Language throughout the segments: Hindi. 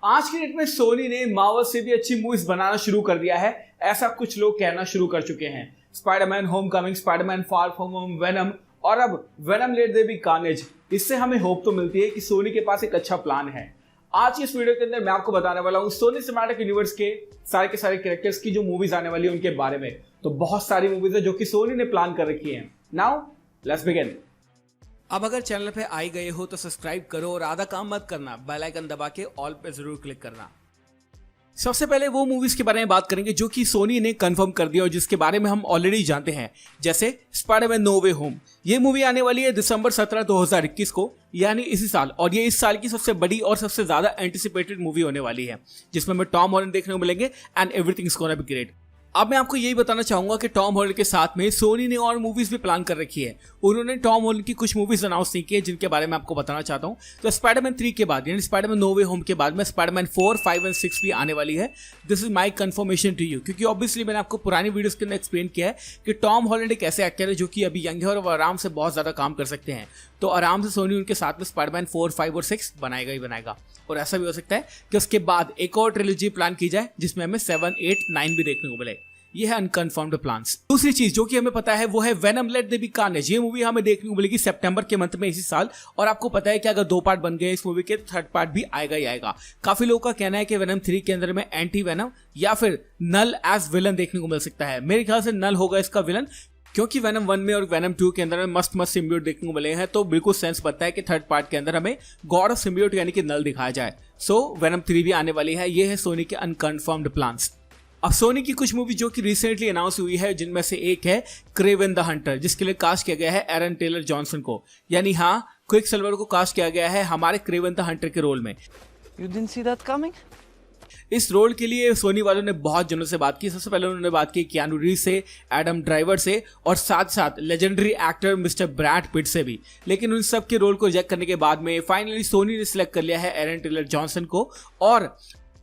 आज की डेट में सोनी ने मार्वल से भी अच्छी मूवीज बनाना शुरू कर दिया है, ऐसा कुछ लोग कहना शुरू कर चुके हैं। Spiderman Homecoming, Spiderman Far From Home, Venom और अब Venom Let There Be Carnage. इससे हमें होप तो मिलती है कि सोनी के पास एक अच्छा प्लान है। आज की इस वीडियो के अंदर मैं आपको बताने वाला हूँ सोनी सिनेमैटिक यूनिवर्स के सारे कैरेक्टर्स की जो मूवीज आने वाली है उनके बारे में। तो बहुत सारी मूवीज है जो कि सोनी ने प्लान कर रखी है। Now let's begin. अब अगर चैनल पे आई गए हो तो सब्सक्राइब करो और आधा काम मत करना, बेल आइकन दबा के ऑल पे जरूर क्लिक करना। सबसे पहले वो मूवीज के बारे में बात करेंगे जो कि सोनी ने कंफर्म कर दिया और जिसके बारे में हम ऑलरेडी जानते हैं, जैसे स्पाइडरमैन नो वे होम। ये मूवी आने वाली है दिसंबर 17, 2021 को, यानी इसी साल, और ये इस साल की सबसे बड़ी और सबसे ज्यादा एंटिसिपेटेड मूवी होने वाली है, जिसमें हमें टॉम हॉलैंड देखने को मिलेंगे and everything is gonna be great. अब मैं आपको यही बताना चाहूंगा कि टॉम हॉलैंड के साथ में सोनी ने और मूवीज भी प्लान कर रखी है। उन्होंने टॉम हॉलैंड की कुछ मूवीज अनाउंस नहीं की है जिनके बारे में आपको बताना चाहता हूं। तो स्पाइडरमैन 3 के बाद, यानी स्पाइडरमैन नो वे होम के बाद में स्पाइडरमैन 4, 5 और 6 भी आने वाली है। This is my confirmation to you, क्योंकि ऑब्वियसली मैंने आपको पुरानी वीडियोस के अंदर एक्सप्लेन किया है कि टॉम हॉलैंड एक ऐसे एक्टर है जो कि अभी यंग है और वो आराम से बहुत ज्यादा काम कर सकते हैं। तो आराम से सोनी उनके साथ में स्पाइडरमैन 4, 5 और 6 बनाएगा ही बनाएगा। और ऐसा भी हो सकता है कि उसके बाद एक और ट्रिलॉजी प्लान की जाए जिसमें हमें 7, 8, 9 भी देखने को मिले। ये है अनकन्फर्म्ड प्लान्स। दूसरी चीज जो कि हमें पता है वो है Venom Let There Be Carnage. ये मूवी हमें देखने को मिलेगी सितंबर के मंथ में इसी साल। और आपको पता है कि अगर 2 पार्ट बन गए इस मूवी के, थर्ड पार्ट भी आएगा ही आएगा। काफी लोगों का कहना है कि वेनम 3 के अंदर में एंटी वेनम या फिर नल एज विलन देखने को मिल सकता है। मेरे ख्याल से नल होगा इसका विलन, क्योंकि वेनम 1 में और वेनम 2 के अंदर में मस्त सिम्बियोट देखने को मिले हैं। तो बिल्कुल सेंस बनता है कि थर्ड पार्ट के अंदर हमें गॉड ऑफ सिम्बियोट यानी कि नल दिखाया जाए। सो वेनम 3 भी आने वाली है। ये है सोनी के अनकन्फर्म्ड प्लान्स। अब सोनी की कुछ मूवी जो कि रिसेंटली अनाउंस हुई है, जिनमें से एक है क्रेवन द हंटर, जिसके लिए कास्ट किया गया है एरन टेलर जॉनसन को, यानी हाँ, क्विक सिल्वर को कास्ट किया गया है हमारे क्रेवन द हंटर के रोल में। You didn't see that coming? इस रोल के लिए सोनी वालों ने बहुत जनों से बात की। सबसे पहले उन्होंने बात की कियानू रीव्स से, एडम ड्राइवर से और साथ साथ legendary actor mister Brad Pitt से भी। लेकिन उन सब के रोल को रिजेक्ट करने के बाद में फाइनली सोनी ने सिलेक्ट कर लिया है एरन टेलर जॉनसन को। और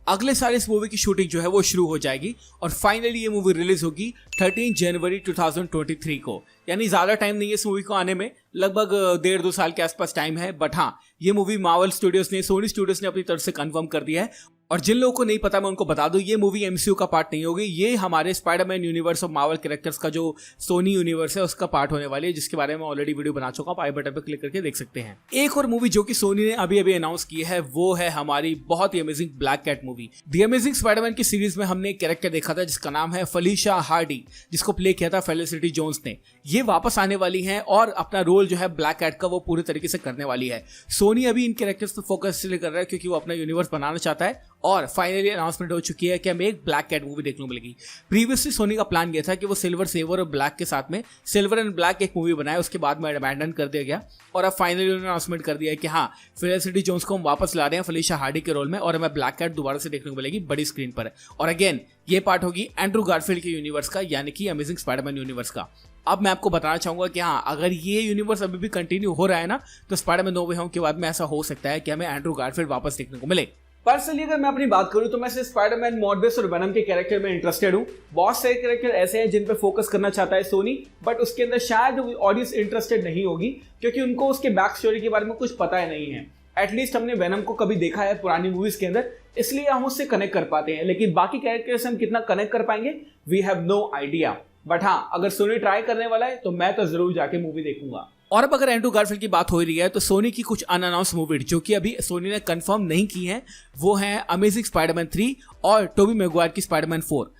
अगले साल इस मूवी की शूटिंग जो है वो शुरू हो जाएगी और फाइनली ये मूवी रिलीज होगी 13 जनवरी 2023 को। यानी ज्यादा टाइम नहीं है इस मूवी को आने में, लगभग 1.5-2 साल के आसपास टाइम है। बट हाँ, ये मूवी मार्वल स्टूडियोज ने, सोनी स्टूडियोज ने अपनी तरफ से कंफर्म कर दिया है। और जिन लोगों को नहीं पता मैं उनको बता दूं, ये मूवी एमसीयू का पार्ट नहीं होगी। ये हमारे स्पाइडरमैन यूनिवर्स और मार्वल कैरेक्टर्स का जो सोनी यूनिवर्स है उसका पार्ट होने वाली है, जिसके बारे में ऑलरेडी वीडियो बना चुका हूं। आप आई बटन पर क्लिक करके देख सकते हैं। एक और मूवी जो कि सोनी ने अभी अभी अनाउंस की है वो है हमारी बहुत ही amazing black cat movie. The amazing Spiderman की सीरीज में हमने एक कैरेक्टर देखा था जिसका नाम है फलीशा हार्डी, जिसको प्ले किया था फेलिसिटी जोन्स ने। ये वापस आने वाली है और अपना रोल जो है ब्लैक कैट का वो पूरे तरीके से करने वाली है। सोनी अभी इन कैरेक्टर्स पर फोकस इसलिए कर रहा है क्योंकि वो अपना यूनिवर्स बनाना चाहता है और फाइनली अनाउंसमेंट हो चुकी है कि हमें एक ब्लैक कैट मूवी देखने को मिलेगी। प्रीवियसली सोनी का प्लान ये था कि वो सिल्वर सेवर और ब्लैक के साथ में सिल्वर एंड ब्लैक एक मूवी बनाए, उसके बाद में अबैंडन कर दिया गया। और अब फाइनली उन्होंने अनाउंसमेंट कर दिया है कि हाँ, फेलिसिटी जोन्स को हम वापस ला रहे हैं फलीशा हार्डी के रोल में और हमें ब्लैक कैट दोबारा से देखने को मिलेगी बड़ी स्क्रीन पर। और अगेन ये पार्ट होगी एंड्रू गारफील्ड के यूनिवर्स का, यानी कि अमेजिंग स्पाइडरमैन यूनिवर्स का। अब मैं आपको बताना चाहूंगा कि हाँ, अगर ये यूनिवर्स अभी भी कंटिन्यू हो रहा है ना, तो स्पाइडरमैन नो वे होम के बाद में ऐसा हो सकता है कि हमें एंड्रू गारफील्ड वापस देखने को मिले। पर्सनली अगर मैं अपनी बात करूं तो मैं सिर्फ स्पाइडरमैन, मॉर्बियस और वेनम के कैरेक्टर में इंटरेस्टेड हूं। बहुत सारे कैरेक्टर ऐसे हैं जिन पे फोकस करना चाहता है सोनी, बट उसके अंदर शायद ऑडियंस इंटरेस्टेड नहीं होगी क्योंकि उनको उसके बैक स्टोरी के बारे में कुछ पता ही नहीं है। एटलीस्ट हमने वेनम को कभी देखा है पुरानी मूवीज के अंदर, इसलिए हम उससे कनेक्ट कर पाते हैं। लेकिन बाकी कैरेक्टर से हम कितना कनेक्ट कर पाएंगे, we have no idea. But हाँ, अगर सोनी ट्राई करने वाला है तो मैं तो जरूर जाके मूवी देखूंगा। और अब अगर एंड्रू गारफील्ड की बात हो रही है तो सोनी की कुछ अनअनाउंस मूवी जो कि अभी सोनी ने कंफर्म नहीं की है वो है अमेजिंग स्पाइडरमैन 3 और टोबी मैगवायर की स्पाइडरमैन 4।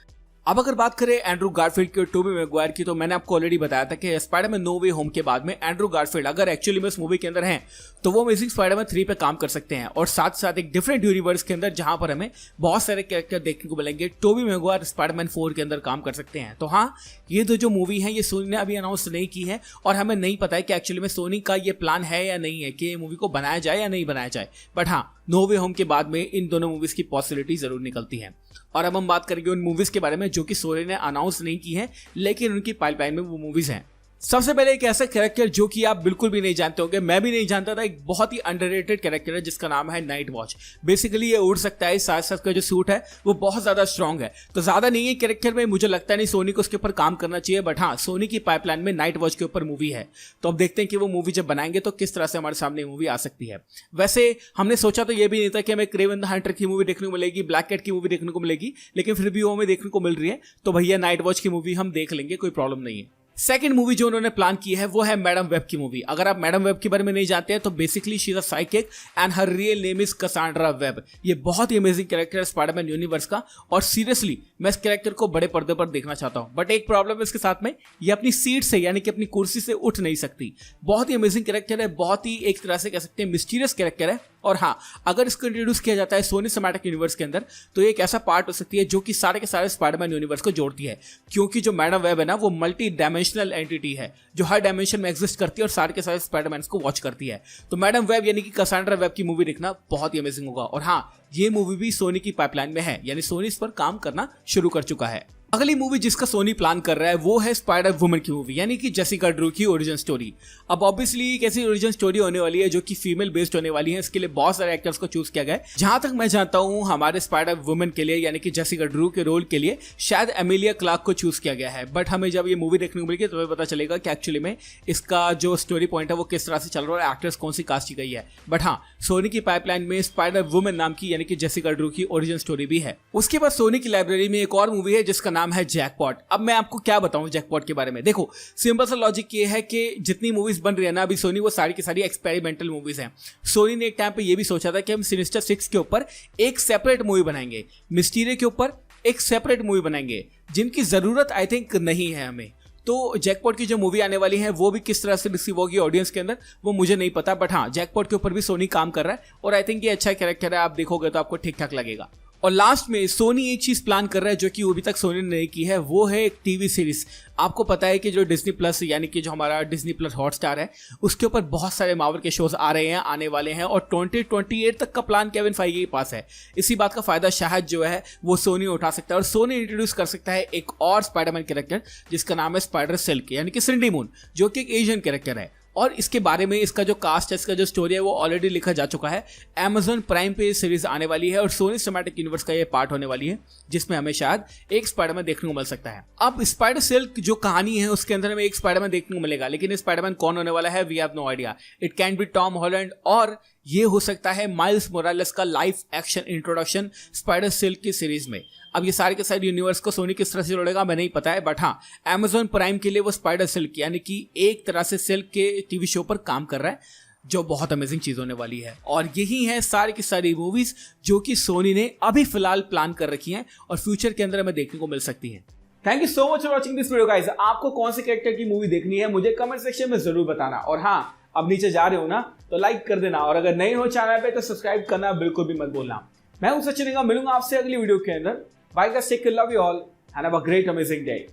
अब अगर बात करें एंड्रू गारफील्ड की और टोबी मैगवायर की, तो मैंने आपको ऑलरेडी बताया था कि स्पाइडरमैन नो वे होम के बाद में एंड्रू गारफील्ड अगर एक्चुअली में इस मूवी के अंदर हैं तो वो अमेजिंग स्पाइडरमैन 3 पे काम कर सकते हैं और साथ साथ एक डिफरेंट यूनिवर्स के अंदर जहां पर हमें बहुत सारे कैरेक्टर देखने को मिलेंगे। टोबी मैगवायर स्पाइडरमैन 4 के अंदर काम कर सकते हैं। तो हाँ, ये जो मूवी है ये सोनी ने अभी अनाउंस नहीं की है और हमें नहीं पता है कि एक्चुअली में सोनी का ये प्लान है या नहीं है कि ये मूवी को बनाया जाए या नहीं बनाया जाए। बट हाँ, नो वे होम के बाद में इन दोनों मूवीज की पॉसिबिलिटी जरूर निकलती है। और अब हम बात करेंगे उन मूवीज के बारे में जो कि सोनी ने अनाउंस नहीं की है लेकिन उनकी पाइपलाइन में वो मूवीज हैं। सबसे पहले एक ऐसा कैरेक्टर जो कि आप बिल्कुल भी नहीं जानते होंगे, मैं भी नहीं जानता था, एक बहुत ही अंडररेटेड कैरेक्टर है जिसका नाम है नाइट वॉच। बेसिकली ये उड़ सकता है, साथ साथ का जो सूट है वो बहुत ज्यादा स्ट्रांग है, तो ज्यादा नहीं है कैरेक्टर में, मुझे लगता नहीं सोनी को उसके ऊपर काम करना चाहिए। बट हाँ, सोनी की पाइपलाइन में नाइट वॉच के ऊपर मूवी है, तो अब देखते हैं कि वो मूवी जब बनाएंगे तो किस तरह से हमारे सामने मूवी आ सकती है। वैसे हमने सोचा तो ये भी नहीं था कि हमें क्रेवन द हंटर की मूवी देखने को मिलेगी, ब्लैक कैट की मूवी देखने को मिलेगी, लेकिन फिर भी वो हमें देखने को मिल रही है, तो भैया नाइट वॉच की मूवी हम देख लेंगे, कोई प्रॉब्लम नहीं है। सेकंड मूवी जो उन्होंने प्लान की है वो है मैडम वेब की मूवी। अगर आप मैडम वेब के बारे में नहीं जानते हैं तो basically she is a psychic and her real name is Cassandra Webb. ये बहुत ही अमेजिंग कैरेक्टर है स्पाइडरमैन यूनिवर्स का, और सीरियसली मैं इस कैरेक्टर को बड़े पर्दे पर देखना चाहता हूं। बट एक प्रॉब्लम है इसके साथ में, ये अपनी सीट से यानी कि अपनी कुर्सी से उठ नहीं सकती। बहुत ही अमेजिंग कैरेक्टर है, बहुत ही एक तरह से कह सकते हैं मिस्टीरियस कैरेक्टर है। और हाँ, अगर इसको इंट्रोड्यूस किया जाता है सोनी सिनेमैटिक यूनिवर्स के अंदर तो ये एक ऐसा पार्ट हो सकती है जो कि सारे के सारे स्पाइडरमैन यूनिवर्स को जोड़ती है, क्योंकि जो मैडम वेब है ना वो मल्टी डायमेंशनल एंटिटी है जो हर डायमेंशन में एग्जिस्ट करती है और सारे के सारे स्पाइडरमैन को वॉच करती है। तो मैडम वेब यानी कि कसांड्रा वेब की मूवी देखना बहुत ही अमेजिंग होगा। और हाँ, ये मूवी भी सोनी की पाइपलाइन में है, यानी सोनी इस पर काम करना शुरू कर चुका है। अगली मूवी जिसका सोनी प्लान कर रहा है वो है स्पाइडर वुमन की मूवी, यानी कि जेसिका ड्रू की ओरिजिन स्टोरी। अब ऑब्वियसली कैसी ओरिजिन स्टोरी होने वाली है जो कि फीमेल बेस्ड होने वाली है, इसके लिए बहुत सारे एक्टर्स को चूज किया गया है। जहां तक मैं जानता हूं हमारे स्पाइडर वुमन के लिए यानी कि जेसिका ड्रू के रोल के लिए शायद एमिलिया क्लार्क को चूज किया गया है। बट हमें जब ये मूवी देखने को मिलेगी तो हमें पता चलेगा कि एक्चुअली में इसका जो स्टोरी पॉइंट है वो किस तरह से चल रहा है, एक्टर्स कौन सी कास्ट की गई है। बट हाँ, सोनी की पाइपलाइन में स्पाइडर वुमन नाम की यानी कि जेसिका ड्रू की ओरिजिन स्टोरी भी है। उसके बाद सोनी की लाइब्रेरी में एक और मूवी है जिसका नाम है जैकपॉट। अब मैं आपको क्या बताऊं जैकपॉट के बारे में। देखो, सिंपल सा लॉजिक ये है कि जितनी मूवीज बन रही है ना अभी सोनी, वो सारी की सारी एक्सपेरिमेंटल मूवीज हैं। सोनी ने एक टाइम पे ये भी सोचा था कि हम सिनिस्टर 6 के ऊपर एक सेपरेट मूवी बनाएंगे, मिस्टीरियो के ऊपर एक सेपरेट मूवी बनाएंगे, जिनकी जरूरत आई थिंक नहीं है हमें। तो जैकपॉट की जो मूवी आने वाली है वो भी किस तरह से रिसीव होगी ऑडियंस के अंदर वो मुझे नहीं पता। बट हाँ, जैकपॉट के ऊपर भी सोनी काम कर रहा है और आई थिंक ये अच्छा कैरेक्टर है, आप देखोगे तो आपको ठीक ठाक लगेगा। और लास्ट में सोनी एक चीज प्लान कर रहा है जो कि अभी तक सोनी ने नहीं की है, वो है एक टीवी सीरीज। आपको पता है कि जो डिज्नी प्लस यानी कि जो हमारा डिज्नी प्लस हॉटस्टार है उसके ऊपर बहुत सारे मार्वल के शोज आ रहे हैं, आने वाले हैं, और 2028 तक का प्लान केविन फाइगी के पास है। इसी बात का फायदा शायद जो है वो सोनी उठा सकता है और सोनी इंट्रोड्यूस कर सकता है एक और स्पाइडरमैन कैरेक्टर जिसका नाम है स्पाइडर सिल्क यानी कि सिंडी मून, जो कि एक एशियन कैरेक्टर है। और इसके बारे में इसका जो कास्ट है, इसका जो स्टोरी है वो ऑलरेडी लिखा जा चुका है। Amazon प्राइम पे सीरीज आने वाली है और सोनी सिनेमैटिक यूनिवर्स का ये पार्ट होने वाली है जिसमें हमें शायद एक स्पाइडरमैन देखने को मिल सकता है। अब स्पाइडर सिल्क जो कहानी है उसके अंदर हमें एक स्पाइडरमैन देखने को मिलेगा, लेकिन स्पाइडरमैन कौन होने वाला है we have no idea. It can be Tom Holland और ये हो सकता है माइल्स मोरालेस का live action introduction Spider Silk की सीरीज में। अब ये सारे के सारे यूनिवर्स को सोनी किस तरह से जोड़ेगा मैं नहीं पता है। बट हाँ, Amazon प्राइम के लिए वो स्पाइडर सिल्क यानी कि एक तरह से सिल्क के टीवी शो पर काम कर रहा है, जो बहुत अमेजिंग चीज होने वाली है। और यही है सारी की सारी मूवीज जो कि सोनी ने अभी फिलहाल प्लान कर रखी हैं और फ्यूचर के अंदर हमें देखने को मिल सकती है। Thank you so much for watching this video guys. आपको कौन से कैरेक्टर की मूवी देखनी है मुझे कमेंट सेक्शन में जरूर बताना। और हाँ, अब नीचे जा रहे हो ना तो लाइक कर देना, और अगर नए हो चैनल पे तो सब्सक्राइब करना बिल्कुल भी मत भूलना। मैं हूं सचिन, मिलूंगा आपसे अगली वीडियो के अंदर। Bye guys, take care, love you all and have a great amazing day.